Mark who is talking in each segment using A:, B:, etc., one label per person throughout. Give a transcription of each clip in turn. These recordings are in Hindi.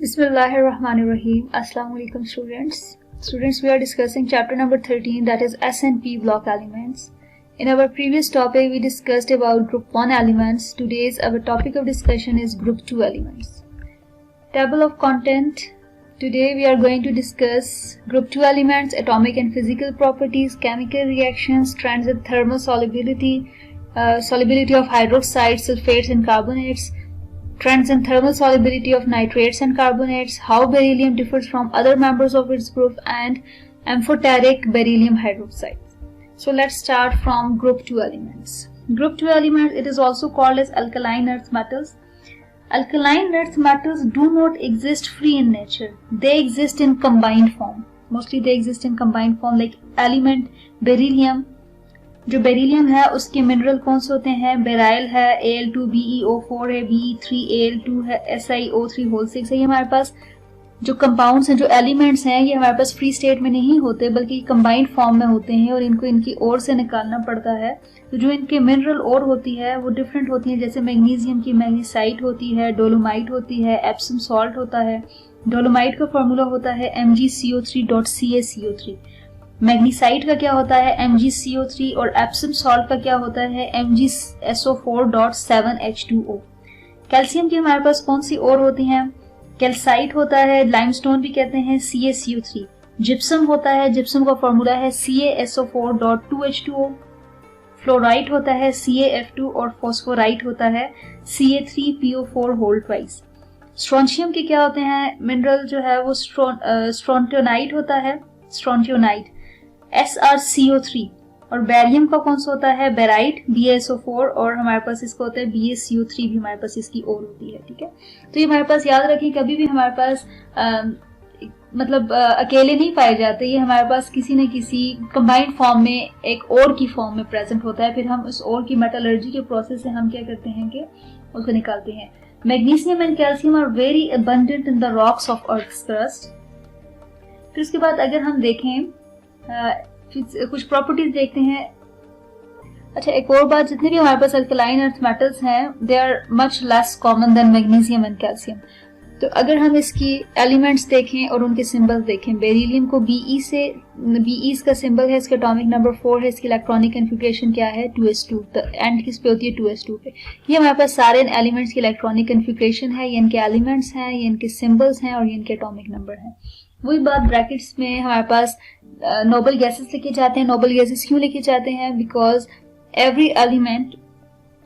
A: Bismillahirrahmanirrahim. Assalamu alaikum students. Students, we are discussing chapter number 13, that is S and P block elements. In our previous topic, we discussed about group 1 elements. Today's our topic of discussion is group 2 elements. Table of content. Today we are going to discuss group 2 elements, atomic and physical properties, chemical reactions, trends in thermal solubility, solubility of hydroxides, sulfates and carbonates, trends in thermal solubility of nitrates and carbonates, how beryllium differs from other members of its group, and amphoteric beryllium hydroxide. So let's start from group 2 elements. Group 2 elements, it is also called as alkaline earth metals. Alkaline earth metals do not exist free in nature. They exist in combined form. Mostly they exist in combined form, like element beryllium. जो बेरिलियम है उसके मिनरल कौन से होते हैं? बेराइल है, Al2BeO4 है, Be3Al2 है, SiO3 है। ये हमारे पास जो कंपाउंड्स हैं, जो एलिमेंट्स हैं, ये हमारे पास फ्री स्टेट में नहीं होते बल्कि कंबाइंड फॉर्म में होते हैं और इनको इनकी ओर से निकालना पड़ता है। तो जो इनके मिनरल ओर होती है वो डिफरेंट होती है, जैसे मैग्नीशियम की मैग्नीसाइट होती है, डोलोमाइट होती है, एप्सम सॉल्ट होता है। डोलोमाइट का फॉर्मूला होता है MgCO3.CaCO3। मैग्नीसाइट का क्या होता है? MgCO3। और एप्सम सॉल्ट का क्या होता है? MgSO4.7H2O। कैल्शियम की हमारे पास कौन सी ओर होती हैं? कैल्साइट होता है, लाइमस्टोन भी कहते हैं, CaCO3। जिप्सम होता है, जिप्सम का फॉर्मूला है CaSO4.2H2O। फ्लोराइट होता है CaF2 और फॉस्फोराइट होता है Ca3PO4 स्ट्रोंशियम के क्या होते हैं? मिनरल जो है वो स्ट्रोंटियोनाइट होता है, स्ट्रोंटियोनाइट, SrCO3। और बैरियम का कौन सा होता है? Barite, BaSO4। और हमारे पास इसका होता है BaCO3 भी हमारे पास इसकी ओर होती है। ठीक है, तो ये हमारे पास याद रखें, कभी भी हमारे पास अकेले नहीं पाए जाते, ये हमारे पास किसी न किसी कंबाइंड फॉर्म में एक ओर की फॉर्म में प्रेजेंट होता है। फिर हम उस ओर की मेटलर्जी के प्रोसेस से हम क्या करते हैं कि उसको निकालते हैं। Magnesium and calcium are very abundant in the rocks of earth's crust. फिर उसके बाद अगर हम देखें कुछ प्रॉपर्टीज देखते हैं। अच्छा, एक और बात, जितने भी हमारे पास अल्कलाइन अर्थ मेटल्स हैं, they are much less common than magnesium and calcium. तो अगर हम इसकी एलिमेंट्स देखें और उनके सिंबल्स देखें, बेरिलियम को Be इसका सिंबल है, इसका एटॉमिक नंबर 4 है, इसकी इलेक्ट्रॉनिक कन्फिगरेशन क्या है? 2s2। तो एंड किस पे होती है? 2s2 पे। ये हमारे पास सारे इन एलिमेंट्स की इलेक्ट्रॉनिक कन्फिगरेशन है, ये इनके एलिमेंट्स हैं, ये इनके सिंबल्स हैं और ये इनके एटॉमिक नंबर हैं। वही बात ब्रैकेट्स में हमारे पास नोबल गैसेस लिखे जाते हैं। नोबल गैसेस क्यों लिखे जाते हैं? Because every element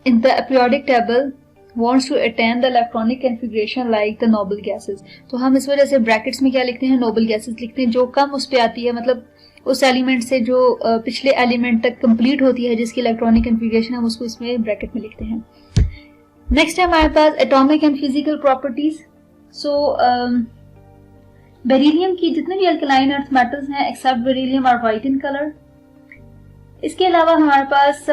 A: in the periodic table wants to attain the electronic configuration like the noble gases। तो हम इस वजह से ब्रैकेट्स में क्या लिखते हैं? नोबल गैसेस लिखते हैं। जो कम उस पे आती है, मतलब उस एलिमेंट से जो पिछले एलिमेंट तक कंप्लीट होती है, जिसकी इलेक्ट्रॉनिक कन्फिगरेशन, हम उसको इसमें ब्रैकेट में लिखते हैं। नेक्स्ट है हमारे पास atomic and physical properties. So beryllium की जितने भी अल्कलाइन अर्थ मेटल्स हैं except beryllium are white in colour. इसके अलावा हमारे पास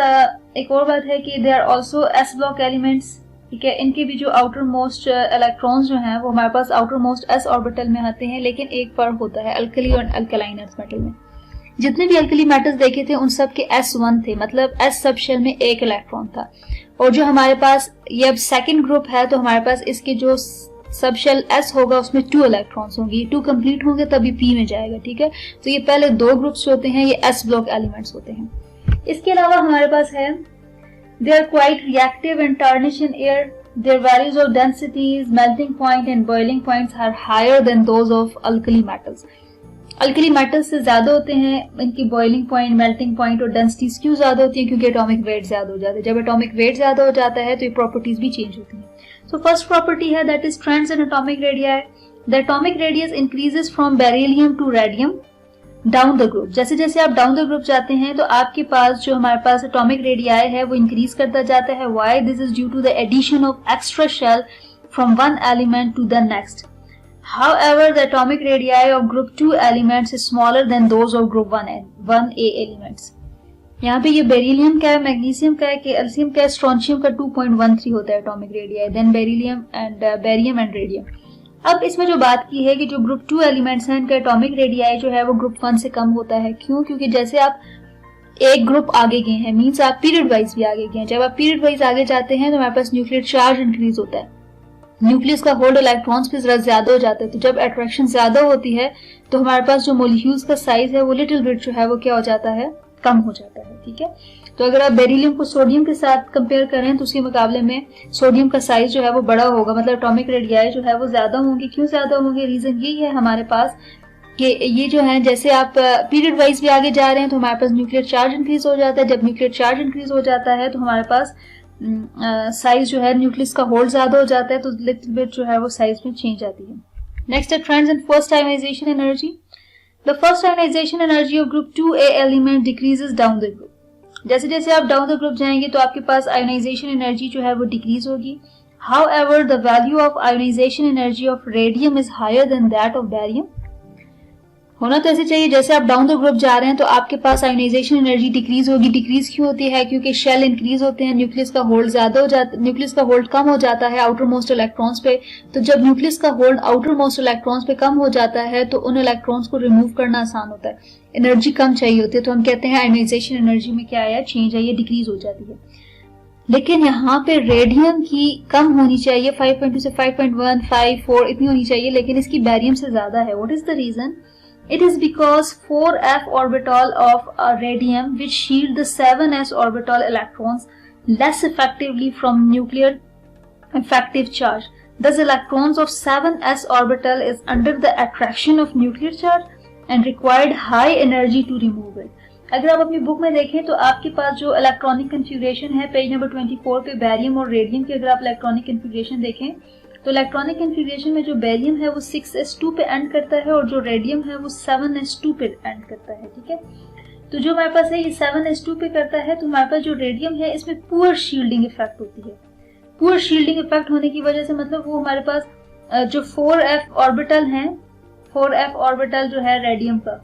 A: एक और बात है कि they are also s block elements. ठीक है, इनके भी जो आउटर मोस्ट इलेक्ट्रॉन्स जो हैं वो हमारे पास आउटर मोस्ट s ऑर्बिटल में आते हैं, लेकिन एक फर्क होता है अल्कली और अल्कलाइन अर्थ मेटल में। जितने भी अल्कली मेटल्स देखे थे उन सब के S1 थे, मतलब S सब शेल में एक इलेक्ट्रॉन था। और जो हमारे पास ये अब सेकेंड ग्रुप है, तो हमारे पास इसके जो सब शेल S होगा उसमें 2 इलेक्ट्रॉन्स होंगे, 2 कंप्लीट होंगे तभी P में जाएगा। ठीक है, तो ये पहले 2 ग्रुप्स होते हैं, ये S ब्लॉक एलिमेंट्स होते हैं। इसके अलावा हमारे पास है they are quite reactive and tarnish in air. Their values of densities, melting point and boiling points are higher than those of alkali metals. alkali metals से ज्यादा होते हैं इनकी boiling point, melting point और densities। क्यों ज्यादा होती है? क्योंकि atomic weight ज्यादा हो जाता है। जब atomic weight ज्यादा हो जाता है तो ये properties भी change होती हैं। So first property है that is trends in atomic radii. The atomic radius increases from beryllium to radium down the group. जैसे जैसे आप डाउन द ग्रुप जाते हैं तो आपके पास जो हमारे पास एटॉमिक रेडियाई है वो इंक्रीज करता जाता है। Why? This is due to the addition of extra shell from one element to the next. However the atomic radii of group 2 elements is smaller than those of group 1a elements. यहाँ पे ये बेरिलियम का है, मैग्नीशियम का है, कैल्शियम का है, स्ट्रोंशियम का 2.13 होता है atomic radii, then beryllium and barium and radium. अब इसमें जो बात की है कि जो ग्रुप 2 एलिमेंट्स हैं इनका एटॉमिक रेडियाई जो है वो ग्रुप 1 से कम होता है। क्यों? क्योंकि जैसे आप एक ग्रुप आगे गए हैं, मीन्स आप पीरियड वाइज भी आगे गए हैं। जब आप पीरियड वाइज आगे जाते हैं तो हमारे पास न्यूक्लियर चार्ज इंक्रीज होता है। न्यूक्लियस का होल्ड इलेक्ट्रॉन्स पे जरा ज्यादा हो जाता है, तो जब अट्रैक्शन ज्यादा होती है तो हमारे पास जो मॉलिक्यूल्स का साइज है वो लिटिल बिट जो है वो क्या हो जाता है, कम हो जाता है। ठीक है, तो अगर आप बेरिलियम को सोडियम के साथ कंपेयर करें तो उसके मुकाबले में सोडियम का साइज जो है वो बड़ा होगा, मतलब एटॉमिक रेडियाई जो है वो ज्यादा होंगी। क्यों ज्यादा होंगे, रीजन यही है हमारे पास कि ये जो है, जैसे आप पीरियड वाइज भी आगे जा रहे हैं तो हमारे पास न्यूक्लियर चार्ज इंक्रीज हो जाता है। जब न्यूक्लियर चार्ज इंक्रीज हो जाता है तो हमारे पास साइज जो है न्यूक्लियस का होल्ड ज्यादा हो जाता है, तो लिटिल बिट जो है वो साइज में चेंज आती है। नेक्स्ट है trends in first ionisation energy. The first ionisation energy of group 2A element decreases down the group. जैसे जैसे आप डाउन द ग्रुप जाएंगे तो आपके पास आयोनाइजेशन एनर्जी जो है वो डिक्रीज होगी। However the value of ionisation energy of radium is higher than that of barium. होना तो ऐसे चाहिए, जैसे आप डाउन द ग्रुप जा रहे हैं तो आपके पास आयोनाइजेशन एनर्जी डिक्रीज होगी। डिक्रीज क्यों होती है, क्योंकि शेल इंक्रीज होते हैं, न्यूक्लियस का होल्ड ज्यादा हो जाता है, न्यूक्लियस का होल्ड कम हो जाता है आउटर मोस्ट इलेक्ट्रॉन्स पे। तो जब न्यूक्लियस का होल्ड आउटर मोस्ट इलेक्ट्रॉन्स पे कम हो जाता है तो उन इलेक्ट्रॉन्स को रिमूव करना आसान होता है, एनर्जी कम चाहिए होती है, तो हम कहते हैं आयोनाइजेशन एनर्जी में क्या आया, चेंज आई है, डिक्रीज हो जाती है। लेकिन यहाँ पे रेडियम की कम होनी चाहिए, 5.2 से 5.1, 5, 4 इतनी होनी चाहिए, लेकिन इसकी बैरियम से ज्यादा है। What is the reason? It is because 4f orbital of a radium which shield the 7s orbital electrons less effectively from nuclear effective charge. Thus electrons of 7s orbital is under the attraction of nuclear charge and required high energy to remove it. अगर आप अपनी बुक में देखें तो आपके पास जो इलेक्ट्रॉनिक कन्फिग्रेशन है पेज नंबर 24 पे बैरियम और रेडियम की अगर आप इलेक्ट्रॉनिक कन्फिग्रेशन देखें तो इलेक्ट्रॉनिक कन्फिग्रेशन में जो बैरियम है वो 6s2 पे एंड करता है और जो रेडियम है वो 7s2 पे एंड करता है। ठीक है, तो जो हमारे पास है ये 7s2 पे करता है, तो हमारे पास जो रेडियम है इसमें पुअर शील्डिंग इफेक्ट होती है। पुअर शील्डिंग इफेक्ट होने की वजह से मतलब वो हमारे पास जो 4f ऑर्बिटल है, 4f ऑर्बिटल जो है रेडियम का,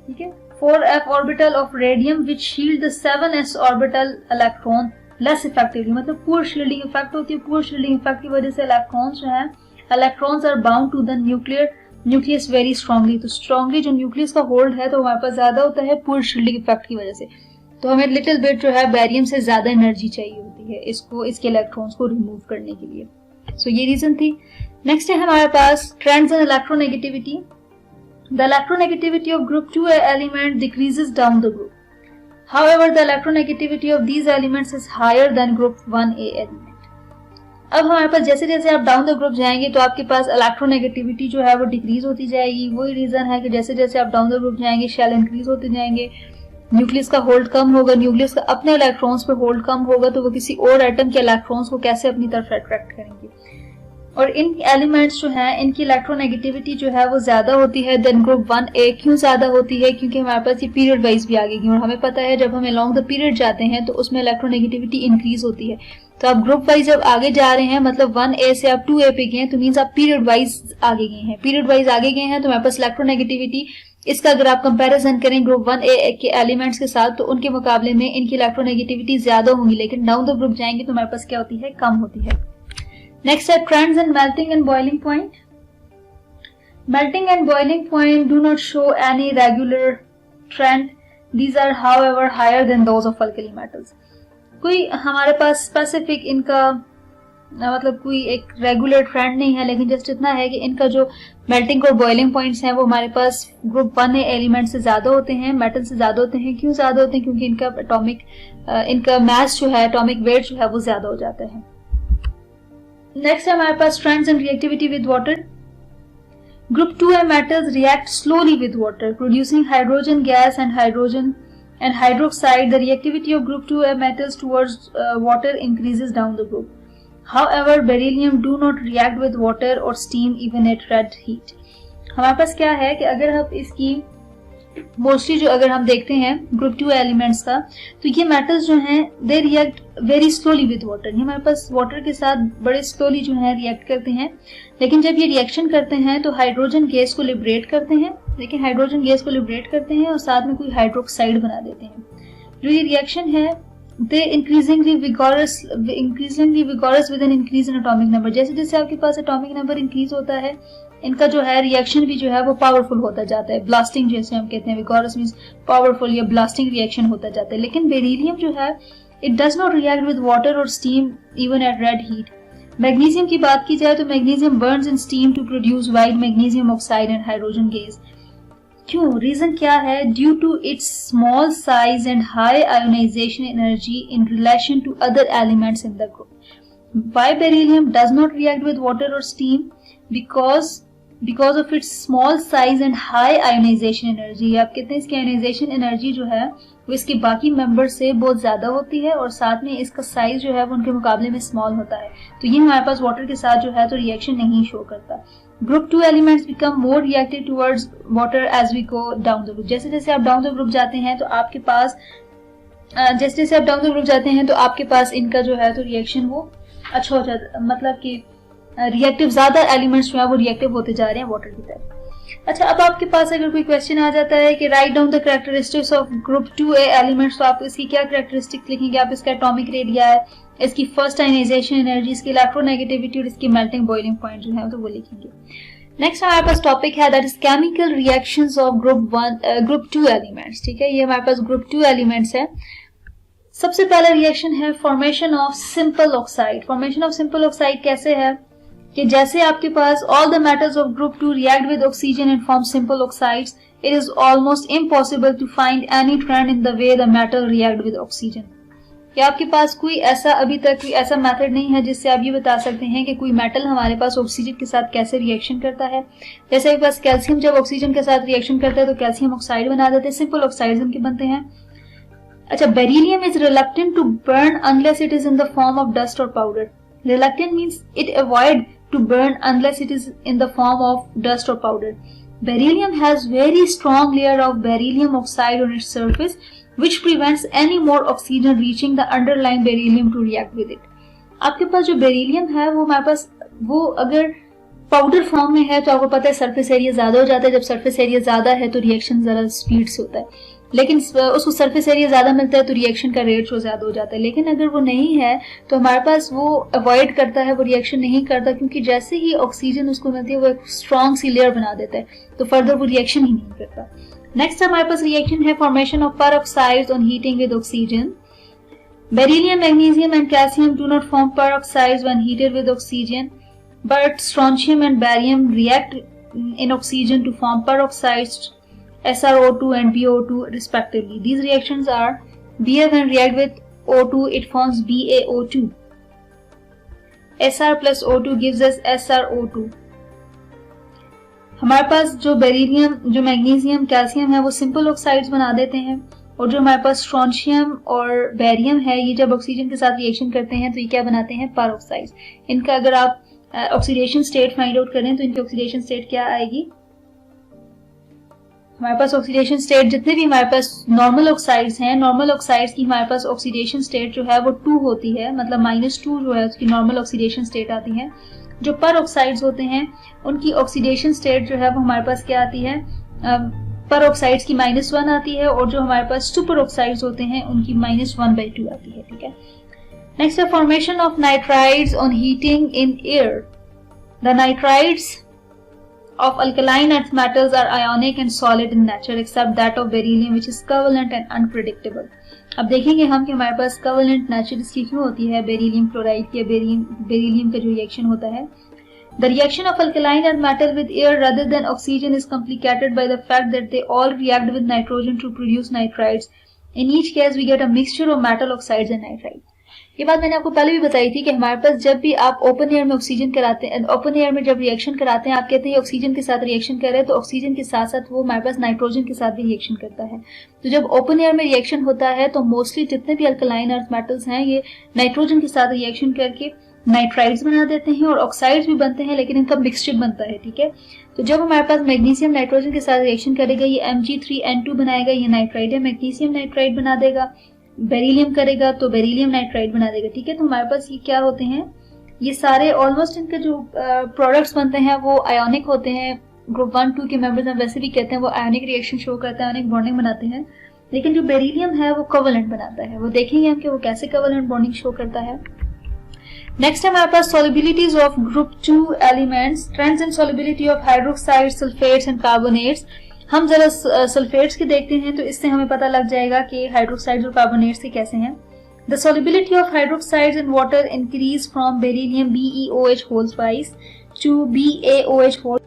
A: ठीक है, 4f orbital of radium which shield the 7s orbital electron less effectively, मतलब पुअर शील्डिंग इफेक्ट होती है। पुअर शील्डिंग इफेक्ट की वजह से इलेक्ट्रॉन्स जो है, electrons are bound to the nucleus very strongly, तो स्ट्रांगली जो न्यूक्लियस का होल्ड है तो हमारे पास ज्यादा होता है पुअर शील्डिंग इफेक्ट की वजह से। तो हमें लिटिल बिट जो है बैरियम से ज्यादा एनर्जी चाहिए होती है इसको, इसके इलेक्ट्रॉन्स को रिमूव करने के लिए। सो ये रीजन थी। नेक्स्ट है हमारे पास trends in electronegativity. The electronegativity of group 2A element decreases down the group. However, the electronegativity of these elements is higher than group 1A element. अब हमारे पास जैसे जैसे आप डाउन द ग्रुप जाएंगे तो आपके पास इलेक्ट्रोनेगेटिविटी जो है वो डिक्रीज होती जाएगी। वही रीजन है कि जैसे जैसे आप डाउन द ग्रुप जाएंगे शेल इंक्रीज होते जाएंगे, न्यूक्लियस का होल्ड कम होगा, न्यूक्लियस का अपने इलेक्ट्रॉन्स पे होल्ड कम होगा, तो वो किसी और एटम के इलेक्ट्रॉन्स को कैसे अपनी तरफ अट्रैक्ट करेंगे। और इन एलिमेंट्स जो हैं इनकी इलेक्ट्रोनेगेटिविटी जो है वो ज्यादा होती है देन ग्रुप 1A। क्यों ज्यादा होती है? क्योंकि हमारे पास ये पीरियड वाइज भी आगे गई और हमें पता है जब हम अलोंग द पीरियड जाते हैं तो उसमें इलेक्ट्रोनेगेटिविटी इंक्रीज होती है। तो आप ग्रुप वाइज जब आगे जा रहे हैं, मतलब 1A से आप 2A पे गए हैं, तो मीन्स आप पीरियड वाइज आगे गए हैं। पीरियड वाइज आगे गए हैं तो हमारे पास इलेक्ट्रोनेगेटिविटी, इसका अगर आप कंपैरिजन करें ग्रुप 1A के एलिमेंट्स के साथ तो उनके मुकाबले में इनकी इलेक्ट्रोनेगेटिविटी ज्यादा होंगी, लेकिन डाउन द ग्रुप जाएंगे तो हमारे पास क्या होती है, कम होती है। Next are trends in melting and boiling point. Melting and boiling point do not show any regular trend. These are however higher than those of alkali metals. कोई हमारे पास स्पेसिफिक इनका मतलब कोई एक रेगुलर ट्रेंड नहीं है, लेकिन जस्ट इतना है कि इनका जो मेल्टिंग और बॉइलिंग पॉइंट्स हैं वो हमारे पास ग्रुप 1A एलिमेंट से ज्यादा होते हैं, मेटल से ज्यादा होते हैं। क्यों ज्यादा होते हैं? क्योंकि इनका इनका मास जो है, एटॉमिक वेट जो है वो ज्यादा हो जाता है। नेक्स्ट है हमारे पास trends in reactivity with water. Group 2A metals react slowly with water, producing hydrogen gas and hydroxide. The reactivity of group 2A metals towards water increases down the group. However, beryllium do not react with water or steam even at red heat. हमारे पास क्या है कि अगर हम इसकी मोस्टली जो अगर हम देखते हैं ग्रुप 2 एलिमेंट्स का, तो ये मेटल्स जो हैं they react very slowly with water. ये हमारे पास वाटर के साथ बड़े स्लोली जो है रिएक्ट करते हैं, लेकिन जब ये रिएक्शन करते हैं तो हाइड्रोजन गैस को लिबरेट करते हैं, लेकिन हाइड्रोजन गैस को लिबरेट करते हैं और साथ में कोई हाइड्रोक्साइड बना देते हैं। जो ये रिएक्शन है दे increasingly vigorous with an increase in atomic number. जैसे जैसे आपके पास एटॉमिक नंबर इंक्रीज होता है इनका जो है रिएक्शन भी जो है वो पावरफुल होता जाता है। ब्लास्टिंग जैसे हम कहते हैं, विगोरस मींस पावरफुल या ब्लास्टिंग रिएक्शन होता जाता है। लेकिन बेरिलियम जो है it does not react with water और steam even at red heat. Magnesium की बात की जाए तो magnesium burns in steam to produce white magnesium oxide and hydrogen gas. क्यों, रीजन क्या है? Due to its small size and high ionisation energy in relation to other elements in the group. Why beryllium does not react with water or steam? Because of its small size and high ionization energy। आप कहते हैं इसकी आयोनाइजेशन एनर्जी जो है वो इसके बाकी मेंबर से बहुत ज्यादा होती है और साथ में इसका साइज जो है वो उनके मुकाबले में स्मॉल होता है, तो ये हमारे पास वाटर के साथ जो है तो रिएक्शन नहीं शो करता। Group 2 elements become more reactive towards water as we go down the group. जैसे जैसे आप डाउन द ग्रुप जाते हैं तो आपके पास इनका जो है तो रिएक्शन वो अच्छा हो जाता, मतलब कि रिएक्टिव ज्यादा एलिमेंट्स जो है वो रिएक्टिव होते जा रहे हैं वाटर की तरफ। अच्छा, अब आपके पास अगर कोई क्वेश्चन आ जाता है कि write down the characteristics of group 2A elements, तो आप इसकी क्या कैरेक्टरिस्टिक्स लिखेंगे? आप इसका एटॉमिक रेडिया है, इसकी फर्स्ट आयनाइजेशन एनर्जी, इसकी इलेक्ट्रोनेगेटिविटी और इसकी मेल्टिंग बॉइलिंग पॉइंट जो है तो वो लिखेंगे। नेक्स्ट हमारे पास टॉपिक है that is chemical reactions of group 2 elements. ठीक है, ये हमारे पास ग्रुप 2 एलिमेंट्स है। सबसे पहला रिएक्शन है formation of simple oxide. Formation of simple oxide कैसे है कि जैसे आपके पास all the metals of group 2 react with oxygen and form simple oxides, it is almost impossible to find any trend in the way the metal react with oxygen. क्या आपके पास कोई ऐसा अभी तक कोई ऐसा मेथड नहीं है जिससे आप ये बता सकते हैं कि कोई मेटल हमारे पास ऑक्सीजन के साथ कैसे रिएक्शन करता है? जैसे आपके पास कैल्शियम जब ऑक्सीजन के साथ रिएक्शन करता है तो कैल्शियम ऑक्साइड बना देते हैं, सिंपल ऑक्साइड्स इनके बनते हैं। अच्छा, beryllium is reluctant to burn unless it is in the form of dust और powder. Reluctant means it avoid to burn unless it is in the form of dust और powder. Beryllium has very strong layer of beryllium oxide on its surface which prevents any more oxygen reaching the underlying beryllium to react with it। आपके पास जो बेरिलियम है वो हमारे पास वो अगर पाउडर फॉर्म में है तो आपको पता है सरफेस एरिया ज्यादा हो जाता है। जब सरफेस एरिया ज्यादा है तो रिएक्शन जरा स्पीड से होता है, लेकिन उसको सरफेस एरिया ज्यादा मिलता है तो रिएक्शन का रेट जो ज्यादा हो जाता है। लेकिन अगर वो नहीं है तो हमारे पास वो अवॉइड करता है, वो रिएक्शन नहीं करता, क्योंकि जैसे ही ऑक्सीजन उसको मिलती है वो एक स्ट्रॉन्ग सी लेयर बना देता है, तो फर्दर वो रिएक्शन ही नहीं करता। नेक्स्ट हमारे पास रिएक्शन है formation of peroxides on heating with oxygen. Beryllium, magnesium and calcium do not form peroxides when heated with oxygen, but strontium and barium react in oxygen to form peroxides SrO2 and BO2 respectively. These reactions are Br when react with O2 it forms BaO2. Sr plus O2 gives us SrO2. हमारे पास जो बेरिलियम, जो मैग्नीशियम, कैल्शियम है वो सिंपल ऑक्साइड्स बना देते हैं, और जो हमारे पास स्ट्रोंशियम और बेरियम है ये जब ऑक्सीजन के साथ रिएक्शन करते हैं तो ये क्या बनाते हैं? पेरोक्साइड्स। इनका अगर आप ऑक्सीडेशन स्टेट फाइंड आउट करें तो इनकी ऑक्सीडेशन स्टेट क्या आएगी? हमारे पास ऑक्सीडेशन स्टेट जितने भी हमारे पास नॉर्मल ऑक्साइड्स हैं, नॉर्मल ऑक्साइड्स की हमारे पास ऑक्सीडेशन स्टेट जो है वो 2 होती है, मतलब -2 जो है उसकी नॉर्मल ऑक्सीडेशन स्टेट आती है। जो पर ऑक्साइड्स होते हैं उनकी ऑक्सीडेशन स्टेट जो है वो हमारे पास क्या आती है? पर ऑक्साइड्स की -1 आती है, और जो हमारे पास सुपर ऑक्साइड्स होते हैं उनकी -1/2 आती है। ठीक है, नेक्स्ट है formation of nitrides on heating in air. The nitrides of alkaline earth metals are ionic and solid in nature except that of beryllium which is covalent and unpredictable। अब देखेंगे हम कि हमारे पास covalent nature इसकी क्यों होती है बेरिलियम क्लोराइड या बेरिलियम का जो रिएक्शन होता है। The reaction of alkaline earth metal with air rather than oxygen is complicated by the fact that they all react with nitrogen to produce nitrides। In each case we get a mixture of metal oxides and nitrides। ये बात मैंने आपको पहले भी बताई थी कि हमारे पास जब भी आप ओपन एयर में ऑक्सीजन कराते हैं, ओपन एयर में जब रिएक्शन कराते हैं, आप कहते हैं ऑक्सीजन के साथ रिएक्शन कर रहे हैं, तो ऑक्सीजन के साथ साथ वो हमारे पास नाइट्रोजन के साथ भी रिएक्शन करता है। तो जब ओपन एयर में रिएक्शन होता है तो मोस्टली जितने भी अल्कलाइन अर्थ मेटल्स हैं ये नाइट्रोजन के साथ रिएक्शन करके नाइट्राइड्स बना देते हैं, और ऑक्साइड्स भी बनते हैं लेकिन इनका मिक्सचर बनता है। ठीक है, तो जब हमारे पास मैग्नीशियम नाइट्रोजन के साथ रिएक्शन करेगा ये Mg3N2 बनाएगा, ये नाइट्राइड है, मैग्नीशियम नाइट्राइड बना देगा। बेरिलियम करेगा तो बेरिलियम नाइट्राइड बना देगा। ठीक है, तो हमारे पास ये क्या होते हैं? ये सारे ऑलमोस्ट इनके जो प्रोडक्ट्स बनते हैं वो आयोनिक होते हैं। ग्रुप 1, 2 के मेंबर्स हम वैसे भी कहते हैं वो आयोनिक रिएक्शन शो करते हैं, आयोनिक बॉन्डिंग बनाते हैं, लेकिन जो बेरिलियम है वो कोवेलेंट बनाता है। वो देखेंगे हम कि वो कैसे कोवेलेंट बॉन्डिंग शो करता है। नेक्स्ट हमारे पास solubilities of group 2 elements, trends in solubility of hydroxides, sulphates and carbonates. हम जरा सल्फेट्स के देखते हैं तो इससे हमें पता लग जाएगा कि हाइड्रोक्साइड्स और कार्बोनेट्स के कैसे हैं। The solubility of hydroxides in water increase from beryllium BeOH whole twice to BaOH whole.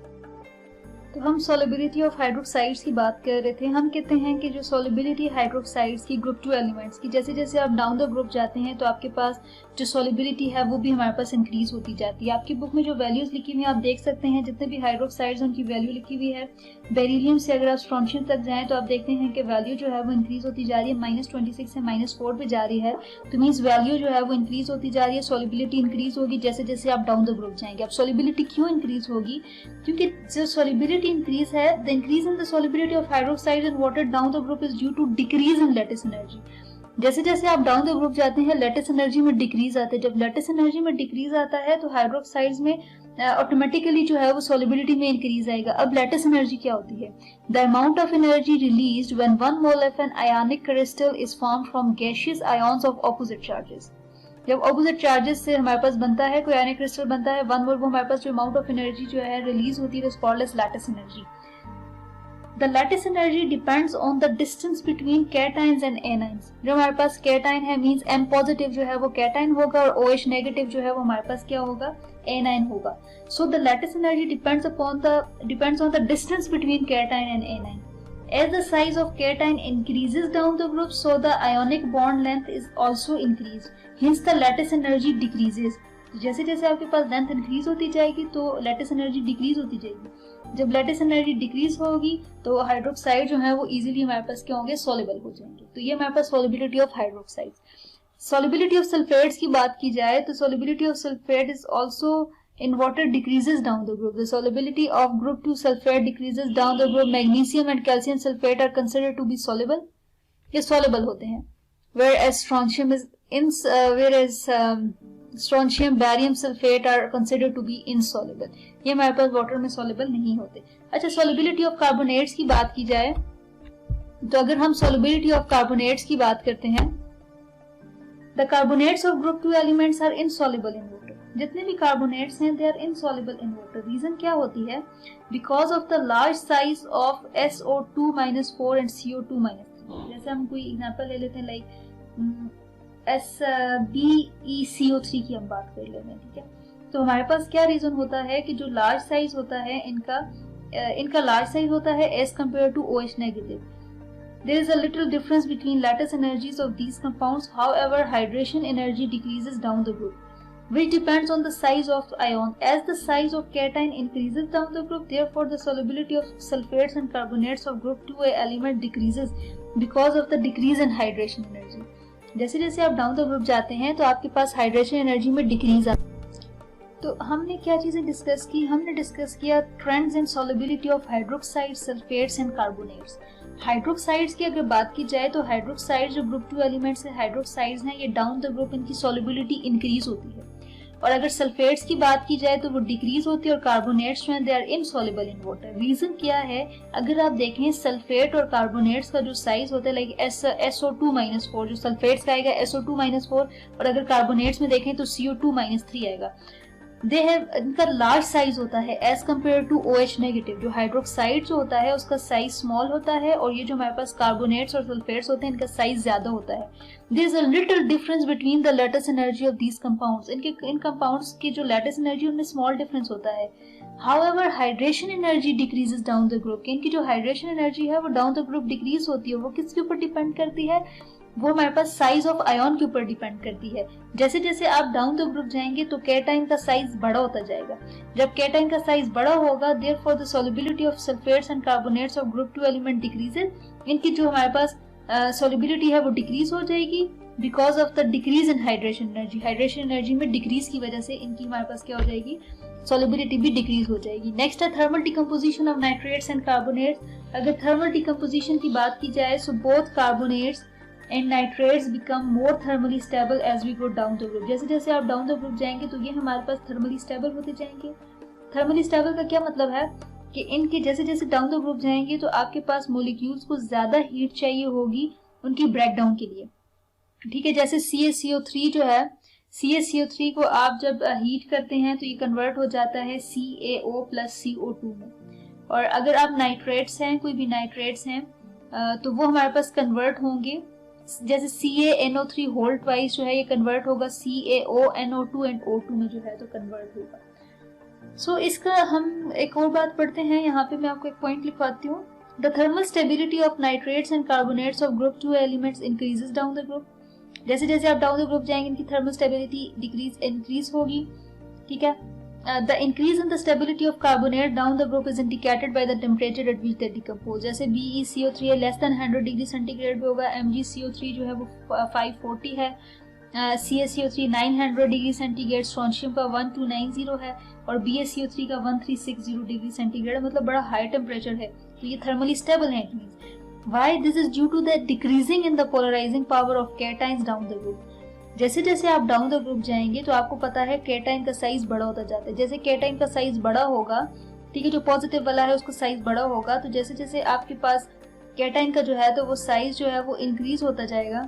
A: तो हम solubility of hydroxides की बात कर रहे थे। हम कहते हैं कि जो solubility hydroxides की ग्रुप 2 एलिमेंट्स की जैसे जैसे आप डाउन द ग्रुप जाते हैं तो आपके पास जो solubility है वो भी हमारे पास इंक्रीज होती जाती है। आपकी बुक में जो वैल्यूज लिखी हुई है आप देख सकते हैं, जितने भी हाइड्रोक्साइड्स उनकी वैल्यू लिखी हुई है। बेरिलियम से अगर आप स्ट्रोंशियम तक जाएं तो आप देखते हैं कि वैल्यू जो है वो इंक्रीज होती जा रही है, -26 से -4 पे जा रही है। तो मीन्स वैल्यू जो है वो इंक्रीज होती जा रही है, solubility इंक्रीज होगी जैसे जैसे आप डाउन द ग्रुप जाएंगे। अब solubility क्यों इंक्रीज होगी? क्योंकि जो solubility increase है, the increase in the solubility of hydroxides in water down the group is due to decrease in lattice energy. जैसे जैसे आप डाउन द ग्रुप जाते हैं लैटिस एनर्जी में डिक्रीज आता है। जब लैटिस एनर्जी में डिक्रीज आता है तो हाइड्रोक्साइड्स में ऑटोमेटिकली जो है वो solubility में इंक्रीज आएगा। अब लैटिस एनर्जी क्या होती है? The amount of energy released when 1 mole of an ionic crystal is formed from gaseous ions of opposite charges. जब ऑपोजिट चार्जेस से हमारे पास बनता है कोई आयोनिक क्रिस्टल बनता है 1 मोल, वो हमारे पास जो अमाउंट ऑफ एनर्जी जो है रिलीज होती है called as lattice energy. The lattice energy depends on the distance between cations and anions. जो हमारे पास cation है मींस M पॉजिटिव जो है वो cation होगा और OH नेगेटिव जो है वो हमारे पास क्या होगा? anion होगा। So the lattice energy depends on the distance between cation and anion. As the size of cation increases down the group, so the ionic bond length is also increased. Hence the lattice energy decreases. जैसे जैसे आपके पास लेंथ इंक्रीज होती जाएगी तो लैटिस एनर्जी डिक्रीज होती जाएगी। जब लैटिस एनर्जी डिक्रीज होगी तो हाइड्रोक्साइड जो है वो इजीली हमारे पास क्या होंगे? सॉल्युबल हो जाएंगे। तो ये हमारे पास solubility of hydroxides. Solubility of sulphates की बात की जाए तो solubility of sulphate is also in water decreases down the group. The solubility of group 2 sulfate decreases down the group. Magnesium and calcium sulfate are considered to be soluble. ये soluble होते हैं। Whereas strontium, barium sulfate are considered to be insoluble. ये हमारे पास वाटर में soluble नहीं होते। अच्छा, solubility of carbonates की बात की जाए तो अगर हम solubility of carbonates की बात करते हैं, the carbonates of group 2 elements are insoluble in water. जितने भी कार्बोनेट्स हैं they are insoluble in water. Reason क्या होती है? Because of the large size of SO2-4 and CO2-3. जैसे हम कोई एग्जांपल ले लेते हैं लाइक SbECO3 की हम बात कर लेते हैं, ठीक है। तो हमारे पास क्या रीजन होता है कि जो लार्ज साइज होता है इनका लार्ज साइज होता है as compare to OH negative. There is a little difference between lattice energies of these compounds. However, hydration energy decreases down the group, which depends on the size of ion. As the size of cation increases down the group, therefore the solubility of sulfates and carbonates of group 2A element decreases because of the decrease in hydration energy. जैसे जैसे आप डाउन द ग्रुप जाते हैं तो आपके पास हाइड्रेशन एनर्जी में डिक्रीज आता है। तो हमने क्या चीजें डिस्कस की? हमने डिस्कस किया trends in solubility of hydroxides, sulphates and carbonates. Hydroxides की अगर बात की जाए तो हाइड्रोक्साइड जो ग्रुप 2 एलिमेंट्स है हाइड्रोक्साइड्स हैं, ये डाउन द ग्रुप इनकी सॉल्युबिलिटी इंक्रीज होती है। और अगर सल्फेट्स की बात की जाए तो वो डिक्रीज होती है और कार्बोनेट्स जो है they are insoluble in water. Reason क्या है? अगर आप देखें सल्फेट और कार्बोनेट्स का जो साइज होता है लाइक SO2-4, जो सल्फेट्स का आएगा SO2-4 और अगर कार्बोनेट्स में देखें तो CO2-3 आएगा। दे हैव, इनका लार्ज साइज होता है as compare to OH negative. जो हाइड्रोक्साइड जो होता है उसका साइज स्मॉल होता है और ये जो हमारे पास कार्बोनेट्स और सल्फेट्स होते हैं इनका साइज ज्यादा होता है। There is a little difference between the lattice energy of these compounds. इन कंपाउंड्स की जो लैटिस एनर्जी उनमें स्मॉल डिफरेंस होता है। However hydration energy decreases down the group. इनकी जो हाइड्रेशन एनर्जी है वो डाउन द ग्रुप डिक्रीज होती है। वो किसके ऊपर डिपेंड करती है? वो हमारे पास साइज ऑफ आयन के ऊपर डिपेंड करती है। जैसे जैसे आप डाउन द ग्रुप जाएंगे तो कैटाइन का साइज बड़ा होता जाएगा। जब कैटाइन का साइज बड़ा होगा therefore the solubility of sulphates and carbonates of group 2 element decreases. इनकी जो हमारे पास सॉल्युबिलिटी है वो डिक्रीज हो जाएगी because of the decrease in hydration energy. Hydration energy में डिक्रीज की वजह से इनकी हमारे पास क्या हो जाएगी? सॉल्युबिलिटी भी डिक्रीज हो जाएगी। नेक्स्ट है thermal decomposition of nitrates and carbonates. अगर थर्मल डिकम्पोजिशन की बात की जाए so both carbonates and nitrates become more thermally stable as we go down the group. जैसे जैसे आप डाउन द ग्रुप जाएंगे तो ये हमारे पास थर्मली स्टेबल होते जाएंगे। थर्मली स्टेबल का क्या मतलब है कि इनके जैसे जैसे डाउन द ग्रुप जाएंगे तो आपके पास मोलिक्यूल्स को ज्यादा हीट चाहिए होगी उनकी ब्रेकडाउन के लिए, ठीक है। जैसे CaCO3 जो है, CaCO3 को आप जब हीट करते हैं तो ये कन्वर्ट हो जाता है CaO प्लस CO2 में। और अगर आप नाइट्रेट्स हैं, कोई भी नाइट्रेट्स हैं तो वो हमारे पास कन्वर्ट होंगे जैसे CaNO3 होल ट्वाइस जो है ये कन्वर्ट होगा CaONO2 एंड O2 में जो है तो कन्वर्ट होगा। सो इसका हम एक और बात पढ़ते हैं। यहाँ पे मैं आपको एक पॉइंट लिखवाती हूँ। The thermal stability of nitrates and carbonates of group 2 elements increases down the group. जैसे जैसे आप डाउन द ग्रुप जाएंगे इनकी थर्मल स्टेबिलिटी इंक्रीज होगी, ठीक है। The increase in the stability of carbonate down the group is indicated by the temperature at which they decompose। जैसे BeCO3 है लेस देन 100 डिग्री सेंटीग्रेड पे होगा, MgCO3 जो है वो 540 है, CaCO3 900 डिग्री सेंटीग्रेड, स्ट्रोंशियम का 1290 है और BaCO3 का 1360 डिग्री सेंटीग्रेड, मतलब बड़ा हाई टेम्परेचर है, तो ये थर्मली स्टेबल है। It means why this is due to the decreasing in the polarising power of cations down the group. जैसे जैसे आप डाउन द ग्रुप जाएंगे तो आपको पता है कैटाइन का साइज बड़ा होता जाता है। जैसे कैटाइन का साइज बड़ा होगा, ठीक है, जो पॉजिटिव वाला है उसका साइज बड़ा होगा, तो जैसे जैसे आपके पास कैटाइन का जो है तो वो साइज जो है वो इंक्रीज होता जाएगा,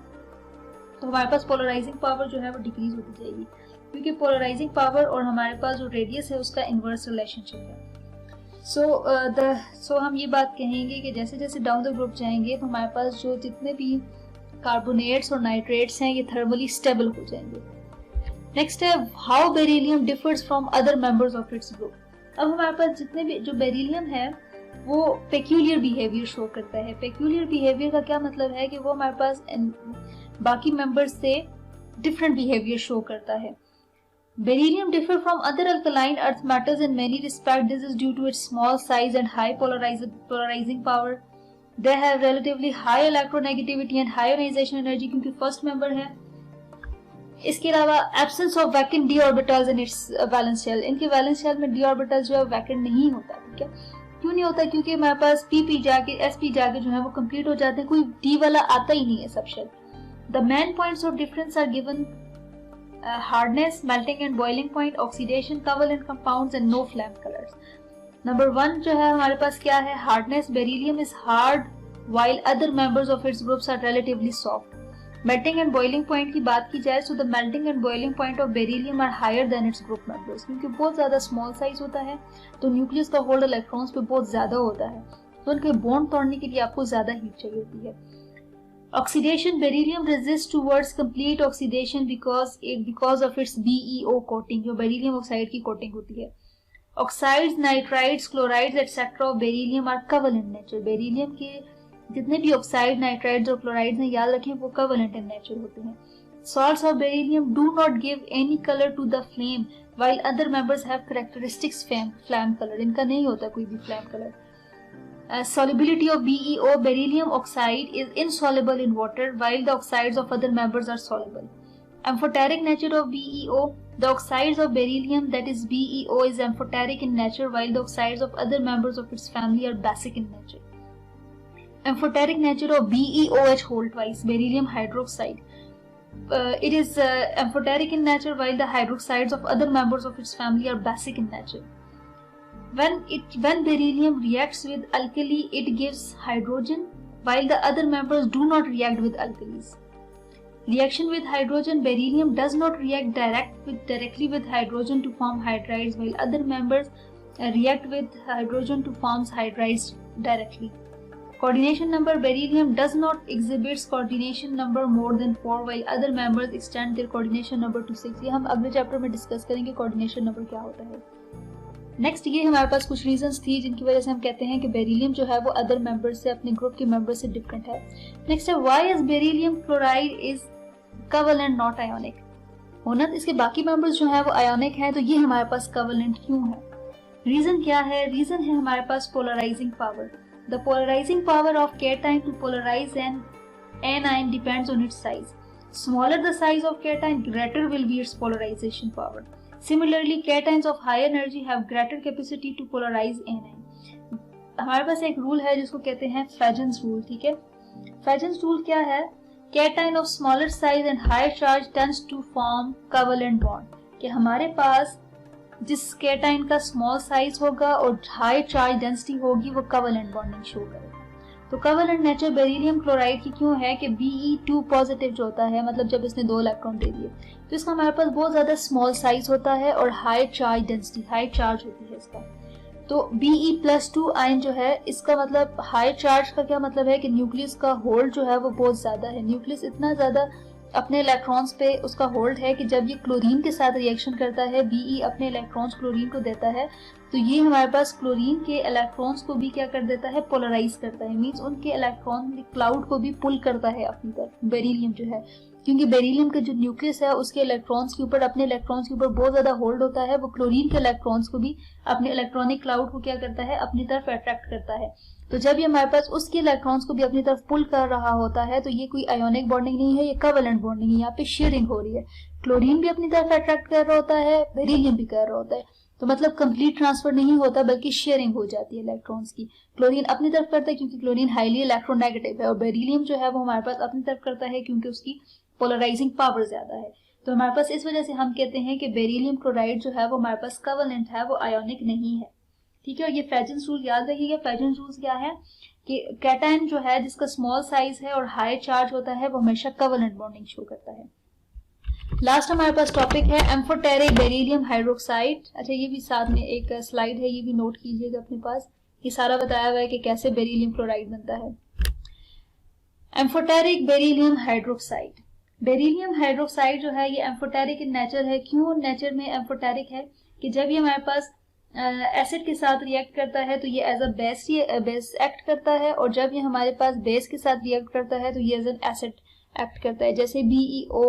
A: तो हमारे पास पोलराइजिंग पावर जो है वो डिक्रीज होती जाएगी, क्योंकि पोलराइजिंग पावर और हमारे पास जो रेडियस है उसका इनवर्स रिलेशनशिप है। सो हम ये बात कहेंगे कि जैसे जैसे डाउन द ग्रुप जाएंगे तो हमारे पास जो जितने भी कार्बोनेट्स और नाइट्रेट्स हैं ये थर्मली स्टेबल हो जाएंगे। नेक्स्ट है how beryllium differs from other members of its group. अब हमारे पास जितने भी जो बेरिलियम है वो पेक्यूलियर बिहेवियर शो करता है। पेक्यूलियर बिहेवियर का क्या मतलब है कि वो हमारे पास बाकी मेंबर्स से डिफरेंट बिहेवियर शो करता है। Beryllium differ from other alkaline earth metals in many respects. This is due to its small size and high polarizing power. They have relatively high electronegativity and high ionization energy क्योंकि फर्स्ट मेंबर है। इसके अलावा absence of vacant d orbitals in its valence shell। इनके वैलेंस शेल में d ऑर्बिटल जो है वैकेंट नहीं होता, ठीक है। क्यों नहीं होता? क्योंकि हमारे पास pp जाके sp जाके जो है वो कंप्लीट हो जाते हैं, कोई d वाला आता ही नहीं है सब shell. The main points of difference are given hardness, melting and boiling point, oxidation, covalent compounds and no flame colors. Number 1 जो है हमारे पास क्या है? Hardness. Beryllium is hard while other members of its groups are relatively soft. Melting and boiling point की बात की जाए, so the melting and boiling point of beryllium are higher than its group members, क्योंकि बहुत ज्यादा small size होता है तो न्यूक्लियस का होल्ड इलेक्ट्रॉन्स पे बहुत ज्यादा होता है, तो उनके बॉन्ड तोड़ने के लिए आपको ज्यादा हीट चाहिए होती है। Oxidation. Beryllium resists towards complete oxidation because of its BeO coating, जो बेरिलियम ऑक्साइड की कोटिंग होती है। Oxides, nitrides, chlorides etc. of beryllium are covalent nature. Beryllium के जितने भी ऑक्साइड, नाइट्राइड्स और क्लोराइड्स हैं, याद रखें वो covalent in nature होते हैं। Salts of beryllium do not give any color to the flame, while other members have characteristics flame color. इनका नहीं होता कोई भी flame color. Solubility of BeO. Beryllium oxide is insoluble in water while the oxides of other members are soluble. Amphoteric nature of BeO. The oxides of beryllium, that is BeO, is amphoteric in nature while the oxides of other members of its family are basic in nature. Amphoteric nature of BeOH whole twice. Beryllium hydroxide. It is amphoteric in nature while the hydroxides of other members of its family are basic in nature. When beryllium reacts with alkali, it gives hydrogen, while the other members do not react with alkalis. Reaction with hydrogen. Beryllium does not react directly with hydrogen to form hydrides, while other members react with hydrogen to form hydrides directly. Coordination number. Beryllium does not exhibit coordination number more than 4, while other members extend their coordination number to 6. ये हम अगले चैप्टर में डिस्कस करेंगे coordination number क्या होता है। नेक्स्ट ये हमारे पास कुछ रीजंस थी जिनकी वजह से हम कहते हैं कि बेरिलियम जो है वो अदर मेंबर्स से, अपने ग्रुप के मेंबर्स से डिफरेंट है। नेक्स्ट है why is beryllium chloride is covalent not ionic. होना इसके बाकी मेंबर्स जो है वो आयोनिक हैं, तो ये हमारे पास कोवेलेंट क्यों है? रीजन क्या है? रीजन है हमारे पास polarising power. The polarising power of cation to polarise an anion depends on its size. Smaller the size of cation, greater will be its polarization power. Similarly, cations of high energy have greater capacity to polarize anion. हमारे पास एक रूल है जिसको कहते हैं फेजन्स रूल, ठीक है। फेजन्स रूल क्या है? cation of smaller size and higher charge tends to form covalent bond. कि हमारे पास जिस cation का स्मॉल साइज होगा और हाई चार्ज डेंसिटी होगी वो covalent bonding शो करेगा। तो कोवेलेंट नेचर बेरिलियम क्लोराइड की क्यों है कि Be2 पॉजिटिव जो होता है, मतलब जब इसने 2 इलेक्ट्रॉन दे दिए, तो इसका हमारे पास बहुत ज्यादा स्मॉल साइज होता है और high charge density, high charge होती है इसका। तो Be+2 आयन जो है, इसका मतलब हाई चार्ज का क्या मतलब है कि न्यूक्लियस का होल्ड जो है वो बहुत ज्यादा है। न्यूक्लियस इतना ज्यादा अपने इलेक्ट्रॉन्स पे उसका होल्ड है कि जब ये क्लोरीन के साथ रिएक्शन करता है, Be अपने इलेक्ट्रॉन्स क्लोरीन को देता है, तो ये हमारे पास क्लोरीन के इलेक्ट्रॉन्स को भी क्या कर देता है, पोलराइज करता है। मींस उनके इलेक्ट्रॉन क्लाउड को भी पुल करता है अपनी तरफ, बेरिलियम जो है, क्योंकि बेरिलियम का जो न्यूक्लियस है उसके इलेक्ट्रॉन्स के ऊपर, अपने इलेक्ट्रॉन्स के ऊपर बहुत ज्यादा होल्ड होता है। वो क्लोरीन के इलेक्ट्रॉन्स को भी, अपने इलेक्ट्रॉनिक क्लाउड को क्या करता है, अपनी तरफ अट्रैक्ट करता है। तो जब ये हमारे पास उसके इलेक्ट्रॉन्स को भी अपनी तरफ पुल कर रहा होता है, तो ये कोई आयोनिक बॉन्डिंग नहीं है, ये कोवेलेंट बॉन्डिंग है। यहाँ पे शेयरिंग हो रही है, क्लोरीन भी अपनी तरफ अट्रैक्ट कर रहा होता है, बेरिलियम भी कर रहा होता है। तो मतलब कंप्लीट ट्रांसफर नहीं होता, बल्कि शेयरिंग हो जाती है इलेक्ट्रॉन्स की। क्लोरीन अपनी तरफ करता है क्योंकि क्लोरीन हाईली इलेक्ट्रोनेगेटिव है, और बेरिलियम जो है वो हमारे पास अपनी तरफ करता है क्योंकि उसकी पोलराइजिंग पावर ज्यादा है। तो हमारे पास इस वजह से हम कहते हैं कि बेरिलियम क्लोराइड जो है वो हमारे पास कोवेलेंट है, वो आयोनिक नहीं है। ठीक है, और ये फेजन्स रूल याद रखिएगा। फेजन्स रूल क्या है कि कैटायन जो है जिसका स्मॉल साइज है और हाई चार्ज होता है, वो हमेशा कोवेलेंट बॉन्डिंग शो करता है। लास्ट हमारे पास टॉपिक है एम्फोटेरिक बेरिलियम हाइड्रोक्साइड। अच्छा, ये भी साथ में एक स्लाइड है, ये भी नोट कीजिएगा अपने पास। ये सारा बताया हुआ है कि कैसे बेरिलियम क्लोराइड बनता है। Amphoteric beryllium hydroxide. Beryllium hydroxide जो है ये एम्फोटेरिक इन नेचर है। क्यों नेचर में एम्फोटेरिक है कि जब ये हमारे पास एसिड के साथ रिएक्ट करता है तो ये एज अ बेस एक्ट करता है, और जब ये हमारे पास बेस के साथ रिएक्ट करता है तो ये एज एन एसिड एक्ट करता है। जैसे BeO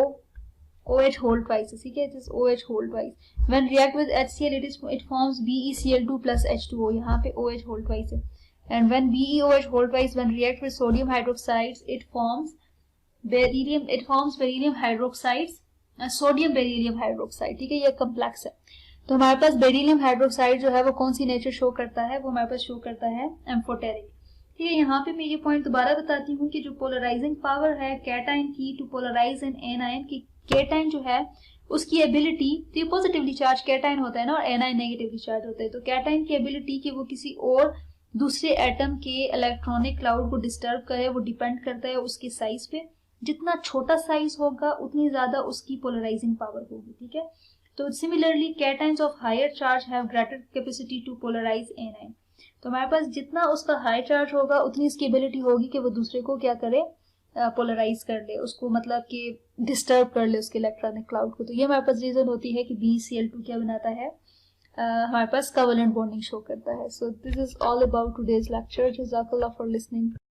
A: OH hold twice, ठीक है, this OH hold twice. When react with HCl, it forms BeCl2 plus H2O. यहाँ पे OH hold twice है. And when BeOH hold twice, when react with sodium hydroxides, it forms beryllium hydroxides, sodium beryllium hydroxide. ठीक है, ये कम्प्लेक्स है। तो हमारे पास बेरिलियम हाइड्रोक्साइड जो है वो कौन सी नेचर शो करता है, वो हमारे पास शो करता है एम्फोटेरिक। ठीक है, यहाँ पे मैं ये पॉइंट दोबारा बताती हूँ कि जो पोलराइजिंग पावर है कैटाइन की टू पोलराइज इन एनायन की, कैटाइन जो है उसकी एबिलिटी, तो ये पॉजिटिवली चार्ज कैटाइन होता है ना, और एनायन नेगेटिवली चार्ज होता है। तो कैटाइन की एबिलिटी कि वो किसी और दूसरे एटम के इलेक्ट्रॉनिक क्लाउड को डिस्टर्ब करे, वो डिपेंड करता है उसके साइज पे। जितना छोटा साइज होगा उतनी ज्यादा उसकी पोलराइजिंग पावर होगी। ठीक है, तो similarly cations of higher charge have greater capacity to polarise anion. तो हमारे पास जितना उसका हाई चार्ज होगा उतनी इसकी एबिलिटी होगी कि वो दूसरे को क्या करे, पोलराइज कर ले, उसको मतलब कि डिस्टर्ब कर ले उसके इलेक्ट्रॉनिक क्लाउड को। तो ये हमारे पास रीजन होती है कि BeCl2 क्या बनाता है, हमारे पास कोवेलेंट बॉन्डिंग शो करता है। So this is all about today's lecture. जज़ाकल्लाह फॉर लिसनिंग।